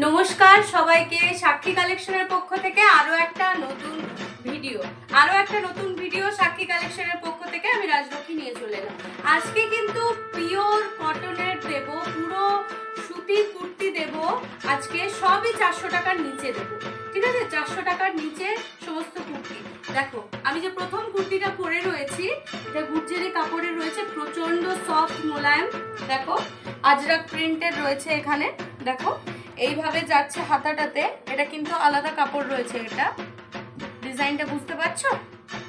নমস্কার সবাইকে, সাক্ষী কালেকশনের পক্ষ থেকে আরো একটা নতুন ভিডিও সাক্ষী কালেকশনের পক্ষ থেকে আমি রাজলক্ষ্মী নিয়ে চলে এলাম। আজকে কিন্তু পিওর কটনের দেব, পুরো সুতির কুর্তি দেব। আজকে সবই 400 টাকার নিচে দেব, ঠিক আছে? 400 টাকার নিচে সমস্ত কুর্তি। দেখো আমি যে প্রথম কুর্তিটা পরে রয়েছি, এটা গুজরি কাপড়ের রয়েছে, প্রচন্ড সফট মোলায়েম। দেখো আজরাক প্রিন্টের রয়েছে এখানে। দেখো এইভাবে যাচ্ছে হাতাটাতে, এটা কিন্তু আলাদা কাপড় রয়েছে। এটা ডিজাইনটা বুঝতে পারছো?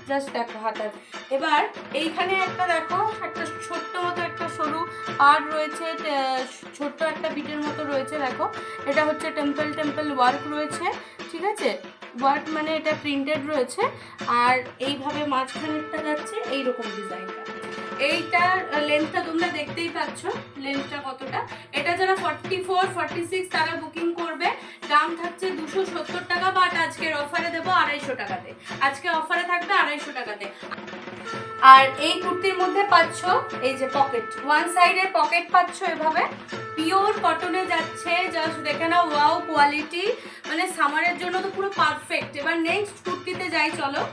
জাস্ট দেখো হাতার। এবার এইখানে একটা দেখো, একটা ছোট্ট মতো একটা সরু পাড় রয়েছে, ছোট্ট একটা বিটের মতো রয়েছে। দেখো এটা হচ্ছে টেম্পল ওয়ার্ক রয়েছে, ঠিক আছে? ওয়ার্ক মানে এটা প্রিন্টেড রয়েছে। আর এইভাবে মাঝখানেরটা যাচ্ছে এইরকম ডিজাইনটা। এইটার লেন্থটা তোমরা দেখতেই পাচ্ছ, লেন্থটা কতটা। এটা যারা 44, 46 তারা বুকিং করবে। দাম থাকছে 270 টাকা, বাট আজকের অফারে দেবো 250 টাকাতে। আজকে অফারে থাকবে 250 টাকাতে। আর এই কুর্তির মধ্যে পাচ্ছ এই যে পকেট, ওয়ান সাইডের পকেট পাচ্ছ এভাবে। পিওর কটনে যাচ্ছে, জাস্ট দেখে নাও, ওয়াও কোয়ালিটি, মানে সামারের জন্য তো পুরো পারফেক্ট। এবার নেক্সট কুর্তিতে যাই চলো।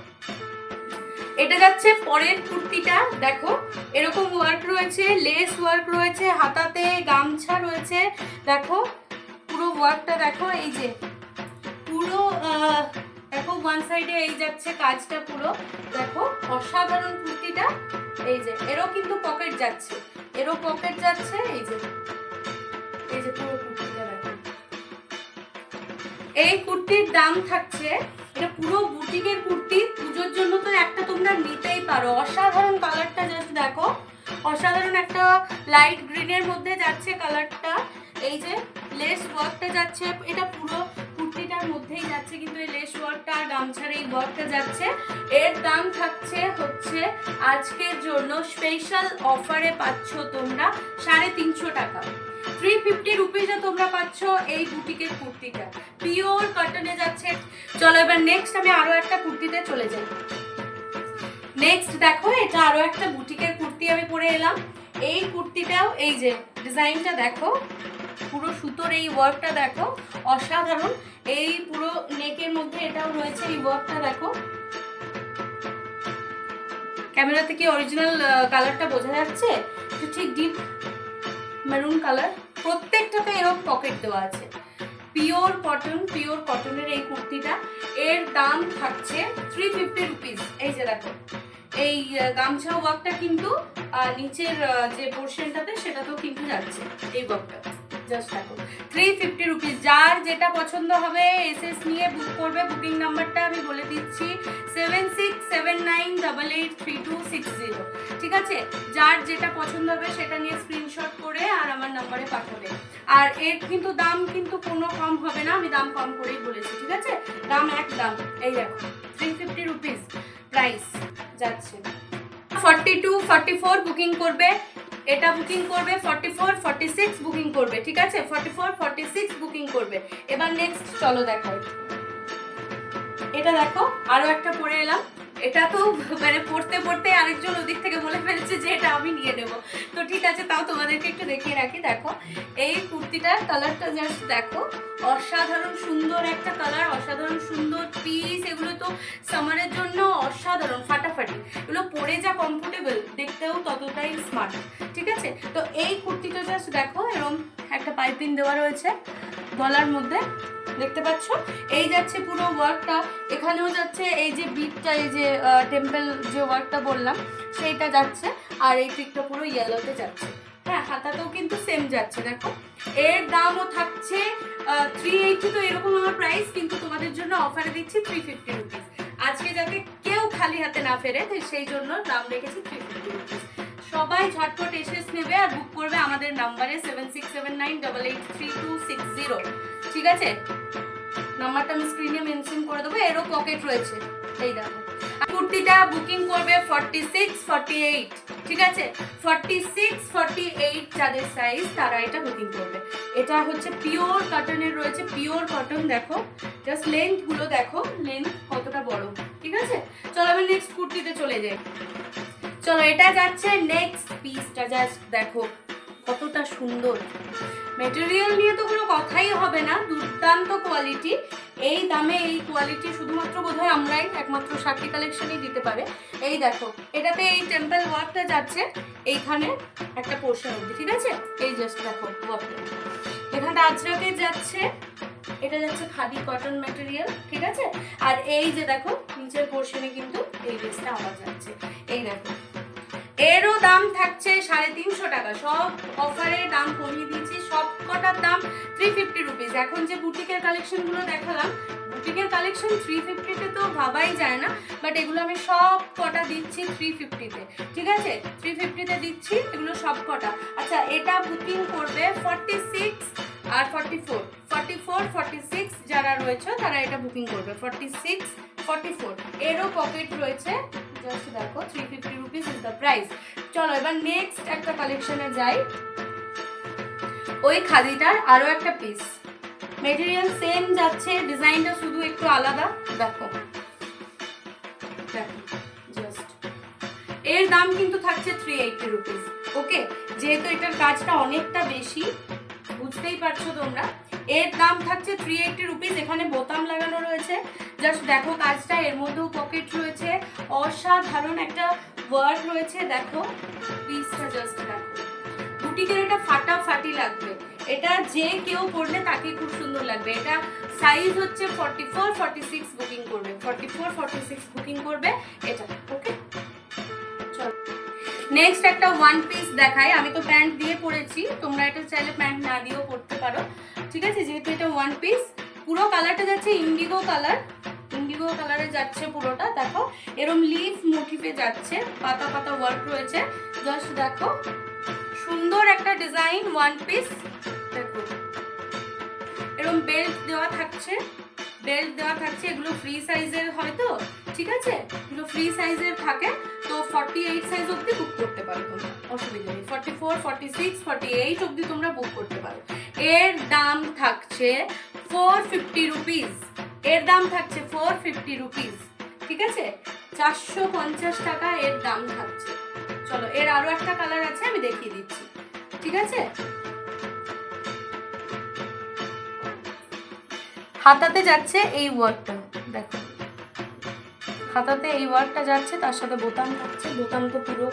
এটা যাচ্ছে পরের কুর্তিটা। দেখো এরকম ওয়ার্ক রয়েছে, লেস ওয়ার্ক রয়েছে, হাতাতে গামছা রয়েছে। দেখো পুরো ওয়ার্কটা দেখো, এই যে পুরো দেখো ওয়ান সাইডে এই যাচ্ছে কাজটা পুরো। দেখো অসাধারণ কুর্তিটা। এই যে এরও কিন্তু পকেট যাচ্ছে, এরও পকেট যাচ্ছে। এই যে পুরো কুর্তিটা দেখো। এই কুর্তির দাম থাকছে, এটা পুরো বুটিকের কুর্তি, পুজোর জন্য তো একটা তোমরা নিতেই পারো। অসাধারণ কালারটা, জাস্ট দেখো অসাধারণ একটা লাইট গ্রিনের মধ্যে যাচ্ছে কালারটা। এই যে লেস ওয়ার্কটা যাচ্ছে, এটা পুরো কুর্তিটার মধ্যেই যাচ্ছে, কিন্তু এই লেস ওয়ার্কটা আর গামছার এই ওয়ার্কটা যাচ্ছে। এর দাম থাকছে হচ্ছে আজকের জন্য স্পেশাল অফারে পাচ্ছ তোমরা 350 টাকা। 350 রুপিজে তোমরা পাচ্ছ এই বুটিকের কুর্তিটা, পিওর কটনে যাচ্ছে। চলো এবার নেক্সট আমি আরো একটা কুর্তিতে চলে যাই। নেক্সট দেখো, এটা আরো একটা বুটিকের কুর্তি আমি পরে এলাম। এই কুর্তিটাও এই যে ডিজাইনটা দেখো, পুরো সুতোর এই ওয়ার্কটা দেখো অসাধারণ। এই পুরো নেকের মধ্যে এটাও রয়েছে, এই ওয়ার্কটা দেখো। ক্যামেরাতে কি অরিজিনাল কালারটা বোঝা যাচ্ছে? ঠিক ডিপ মেরুন কালার। প্রত্যেকটাতে এরকম পকেট দেওয়া আছে। পিওর কটনের এই কুর্তিটা, এর দাম থাকছে 350 রুপিস। এই যে দেখো এই গামছা ওয়ার্কটা কিন্তু নিচের যে পোর্শনটাতে সেটাতেও কিন্তু যাচ্ছে এই ওয়ার্কটা। জাস্ট দেখো 350 রুপিস। যার যেটা পছন্দ হবে এসএস নিয়ে বুক করবে। বুকিং নাম্বারটা আমি বলে দিচ্ছি 7679883260, ঠিক আছে? যার যেটা পছন্দ হবে সেটা নিয়ে স্ক্রিনশট করে আর আমার নাম্বারে পাঠাবে। আর এর কিন্তু দাম কিন্তু কোনো কম হবে না, আমি দাম কম করেই বলেছি, ঠিক আছে? দাম এক দাম। এই দেখো 350 রুপিস প্রাইস যাচ্ছে। 42, 44 বুকিং করবে, এটা বুকিং করবে। 44, 46 বুকিং করবে, ঠিক আছে? 44, 46 বুকিং করবে। এবার নেক্সট চলো দেখাই। এটা দেখো আরো একটা পরে এলাম। এটা তো মানে পড়তে আরেকজন ওদিক থেকে বলে ফেলছে যে এটা আমি নিয়ে নেব, তো ঠিক আছে তাও তোমাদেরকে একটু দেখিয়ে রাখি। দেখো এই কুর্তিটার কালারটা জাস্ট দেখো, অসাধারণ সুন্দর একটা কালার, অসাধারণ সুন্দর পিস। এগুলো তো সামারের জন্য অসাধারণ, ফাটাফাটি। এগুলো পরে যা কমফোর্টেবল, দেখতেও ততটাই স্মার্ট, ঠিক আছে? তো এই কুর্তিটা জাস্ট দেখো, এরকম একটা পাইপিং দেওয়া রয়েছে গলার মধ্যে, দেখতে পাচ্ছ? এই যাচ্ছে পুরো ওয়ার্কটা, এখানেও যাচ্ছে এই যে বিটটা, এই যে টেম্পল যে ওয়ার্কটা বললাম সেইটা যাচ্ছে। আর এই পিকটা পুরো ইয়েলোতে যাচ্ছে। হ্যাঁ, হাতাতেও কিন্তু সেম যাচ্ছে। দেখো এর দামও থাকছে 380। তো এরকম আমার প্রাইস, কিন্তু তোমাদের জন্য অফারে দিচ্ছি 350 রুপিস। আজকে যাতে কেউ খালি হাতে না ফেরে, সেই জন্য দাম রেখেছি 350 রুপিস। সবাই ঝটপট এসএস নেবে আর বুক করবে আমাদের নাম্বারে 7679883260, ঠিক আছে? নাম্বারটা আমি স্ক্রিনে মেনশন করে দেবো। এরও পকেট রয়েছে, এই দেখো। কুর্তিটা বুকিং করবে 46, 48, ঠিক আছে? 46, 48 যাদের সাইজ তারা এটা বুকিং করবে। এটা হচ্ছে পিওর কটনের রয়েছে, পিওর কটন। দেখো জাস্ট লেন্থ গুলো দেখো, লেন্থ কতটা বড়, ঠিক আছে? চলো আমি নেক্সট কুর্তিতে চলে যাই। চলো এটা যাচ্ছে নেক্সট পিসটা, জাস্ট দেখো কতটা সুন্দর। মেটেরিয়াল নিয়ে তো কোনো কথাই হবে না, কোয়ালিটি, এই দামে এই কোয়ালিটি শুধুমাত্র বোধহয় আমরাই একমাত্র সাক্ষী কালেকশনই দিতে পারে। এই দেখো, এটাতে এই টেম্পল ওয়ার্কটা যাচ্ছে এইখানে একটা পোর্শন অবধি, ঠিক আছে? এই জাস্ট দেখো ওয়ার্কটা, এখানটা আজরাকে যাচ্ছে, এটা যাচ্ছে খাদি কটন ম্যাটেরিয়াল, ঠিক আছে? আর এই যে দেখো নিচের পোর্শনে কিন্তু এই ড্রেসটা আবার যাচ্ছে, এই দেখো। এরও দাম থাকছে 350 টাকা, সব অফারে দাম কমিয়ে দিয়েছি, সব কটার দাম 350 রুপিস। এখন যে বুটিকের কালেকশনগুলো দেখালাম, বুটিকের কালেকশন 350-তে তো ভাবাই যায় না, বাট এগুলো আমি সব কটা দিচ্ছি 350-তে, ঠিক আছে? 350-তে দিচ্ছি এগুলো সব কটা। আচ্ছা, এটা বুকিং করবে 46 আর 44, 44, 46 যারা রয়েছে তারা এটা বুকিং করবে, 46, 44 এরও পকেট রয়েছে, জাস্ট দেখো 350 রুপিস ইজ দ্য প্রাইস। চলো এবার নেক্সট একটা কালেকশনে যাই। ওই খাদিটার আরো একটা পিস, মেটেরিয়াল সেম যাচ্ছে, ডিজাইনটা শুধু একটু আলাদা, দেখো দেখো জাস্ট। এর দাম কিন্তু থাকছে 380 রুপিস, ওকে? যেহেতু এটার কাজটা অনেকটা বেশি, বুঝতেই পারছো তোমরা, এর দাম থাকছে 380 রুপিস। এখানে বোতাম লাগানো রয়েছে, জাস্ট দেখো কাজটা, এর মধ্যেও পকেট রয়েছে, অসাধারণ একটা ওয়ার্ক রয়েছে, দেখো পিসটা জাস্ট দেখো। বুটিকের এটা ফাটাফাটি লাগবে, এটা যে কেউ পরলে তাকে খুব সুন্দর লাগবে। এটা সাইজ হচ্ছে 44, 46 বুকিং করবে, 44, 46 বুকিং করবে এটা, ওকে? চলো নেক্সট একটা ওয়ান পিস দেখাই। আমি তো প্যান্ট দিয়ে পরেছি, তোমরা এটা চাইলে প্যান্ট না দিয়েও পরতে পারো, ঠিক আছে? যেহেতু এটা ওয়ান পিস, পুরো কালারটা যাচ্ছে ইন্ডিগো কালার, ইন্ডিগো কালারে যাচ্ছে পুরোটা, দেখো এরম লিফ মোটিভে যাচ্ছে, পাতা পাতা ওয়ার্ক রয়েছে, জাস্ট দেখো সুন্দর একটা ডিজাইন ওয়ান পিস। দেখো এরম বেল্ট দেওয়া থাকছে, বেল্ট দেওয়া থাকছে, এগুলো ফ্রি সাইজের হয়তো, ঠিক আছে? এগুলো ফ্রি সাইজের থাকে, তো 48 সাইজ অবধি বুক করতে পারো তোমরা, অসুবিধা নেই। 44, 46, 48 অবধি তোমরা বুক করতে পারো। এর দাম থাকছে 450 রুপিস, এর দাম থাকছে 450 রুপিস, ঠিক আছে? 450 টাকা এর দাম থাকছে। চলো এর আরো একটা কালার আছে, আমি দেখিয়ে দিচ্ছি, ঠিক আছে? হাতাতে যাচ্ছে এই ওয়ার্কটা, দেখো হাতাতে এই ওয়ার্কটা যাচ্ছে, তার সাথে বোতাম থাকছে, বোতাম তো পুরো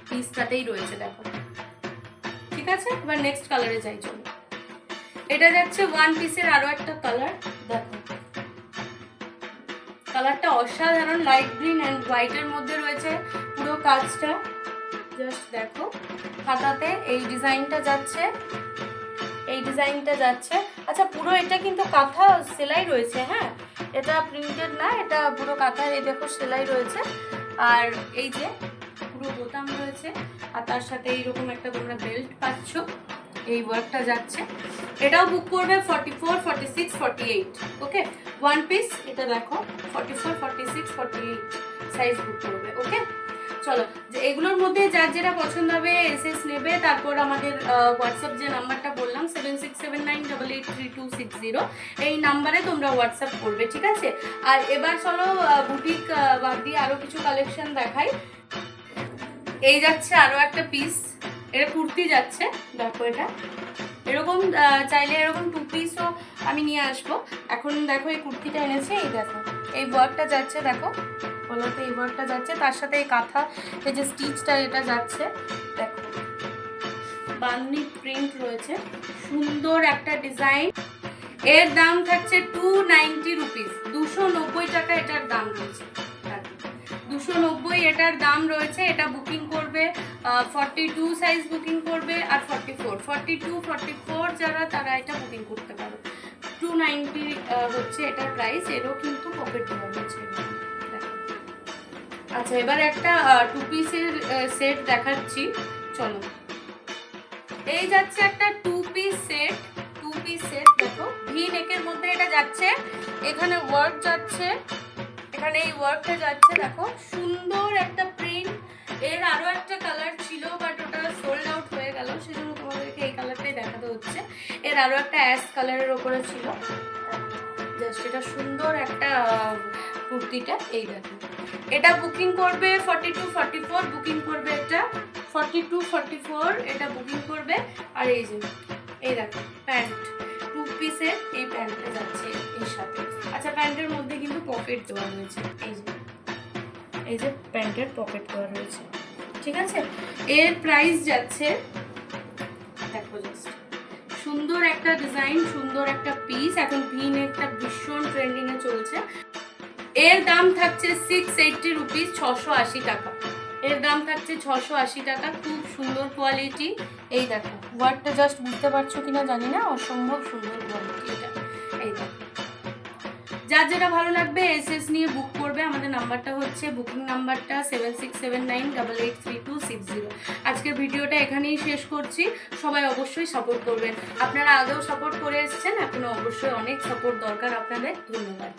পিসটাতেই রয়েছে, দেখো, ঠিক আছে? এবার নেক্সট কালারে যাই, চলো। এটা যাচ্ছে ওয়ান পিসের আরো একটা কালার, দেখো কালারটা অসাধারণ, লাইট গ্রিন অ্যান্ড হোয়াইটের মধ্যে রয়েছে পুরো কাজটা, জাস্ট দেখো হাতাতে এই ডিজাইনটা যাচ্ছে, এই ডিজাইনটা যাচ্ছে। আচ্ছা, পুরো এটা কিন্তু কাঁথা সেলাই রয়েছে, হ্যাঁ, এটা প্রিন্টেড না, এটা পুরো কাঁথা, এই দেখো সেলাই রয়েছে, আর এই যে পুরো বোতাম রয়েছে, আর তার সাথে এইরকম একটা তোমরা বেল্ট পাচ্ছ, এই ওয়ার্কটা যাচ্ছে। এটাও বুক করবে 44, 46, 48, ওকে? ওয়ান পিস এটা দেখো 44, 46, 48 সাইজ বুক করবে, ওকে? চলো, যে এগুলোর মধ্যে যার যেটা পছন্দ হবে এসএস নেবে, তারপর আমাদের হোয়াটসঅ্যাপ যে নাম্বারটা বললাম 7679883260, এই নাম্বারে তোমরা হোয়াটসঅ্যাপ করবে, ঠিক আছে? আর এবার চলো বুটিক বাদ দিয়ে আরো কিছু কালেকশন দেখাই। এই যাচ্ছে আরো একটা পিস, এটা কুর্তি যাচ্ছে, দেখো এটা এরকম, চাইলে এরকম টু পিসও আমি নিয়ে আসবো। এখন দেখো এই কুর্তিটা এনেছে, এই দেখো এই ওয়ার্কটা যাচ্ছে, দেখো গলাতে এই ওয়ার্কটা যাচ্ছে, তার সাথে এই কাঁথা এই যে স্টিচটা এটা যাচ্ছে, দেখো বান্নি প্রিন্ট রয়েছে, সুন্দর একটা ডিজাইন। এর দাম থাকছে 290 রুপিস, 290 টাকা এটার দাম রয়েছে, 290 এটার দাম রয়েছে। এটা বুকিং করবে 42 সাইজ বুকিং করবে, আর 44, 42, 44 যারা তারা এটা বুকিং করতে পারো। 290 হচ্ছে এটার প্রাইস, এরও কিন্তু পকেট দেওয়া রয়েছে। আচ্ছা, এবার একটা টু পিসের সেট দেখাচ্ছি, চলো। এই যাচ্ছে একটা টু পিস সেট, দেখো ভি নেকের মধ্যে এটা যাচ্ছে, এখানে ওয়ার্ক যাচ্ছে, এখানে এই ওয়ার্কটা যাচ্ছে, দেখো সুন্দর একটা প্রিন্ট। এর আরো একটা কালার ছিল, বাট ওটা সোল্ড আউট হয়ে গেল, সেজন্য তোমাদেরকে এই কালারটাই দেখাতে হচ্ছে। এর আরো একটা অ্যাশ কালারের ওপরে ছিল, জাস্ট এটা সুন্দর একটা কুর্তিটা, এই দেখো এটা বুকিং করবে 42, 44 বুকিং করবে, এটা 42, 44 এটা বুকিং করবে। আর এই যে এই দেখো প্যান্ট, টু পিস সেট এই প্যান্টটা যাচ্ছে এর সাথে। আচ্ছা, প্যান্টের মধ্যে কিন্তু পকেট দেওয়া রয়েছে, এই যে প্যান্টের পকেট দেওয়া রয়েছে, ঠিক আছে। এর প্রাইস যাচ্ছে, দেখো জাস্ট সুন্দর একটা ডিজাইন, সুন্দর একটা পিস, এখন ভি নেকটা ভীষণ ট্রেন্ডিং এ চলছে। এর দাম থাকছে 680 রুপিস, 680 টাকা। এর দাম থাকছে 680 টাকা। খুব সুন্দর কোয়ালিটি। এই দেখো ওয়ার্ডটা জাস্ট বুঝতে পারছো কিনা জানি না, অসম্ভব সুন্দর কোয়ালিটি এটা। এই দেখো, যার যেটা ভালো লাগবে এসএস নিয়ে বুক করবে। আমাদের নাম্বারটা হচ্ছে, বুকিং নাম্বারটা 7679883260। আজকের ভিডিওটা এখানেই শেষ করছি। সবাই অবশ্যই সাপোর্ট করবেন। আপনারা আগেও সাপোর্ট করে এসেছেন, এখনো অবশ্যই অনেক সাপোর্ট দরকার আপনাদের। ধন্যবাদ।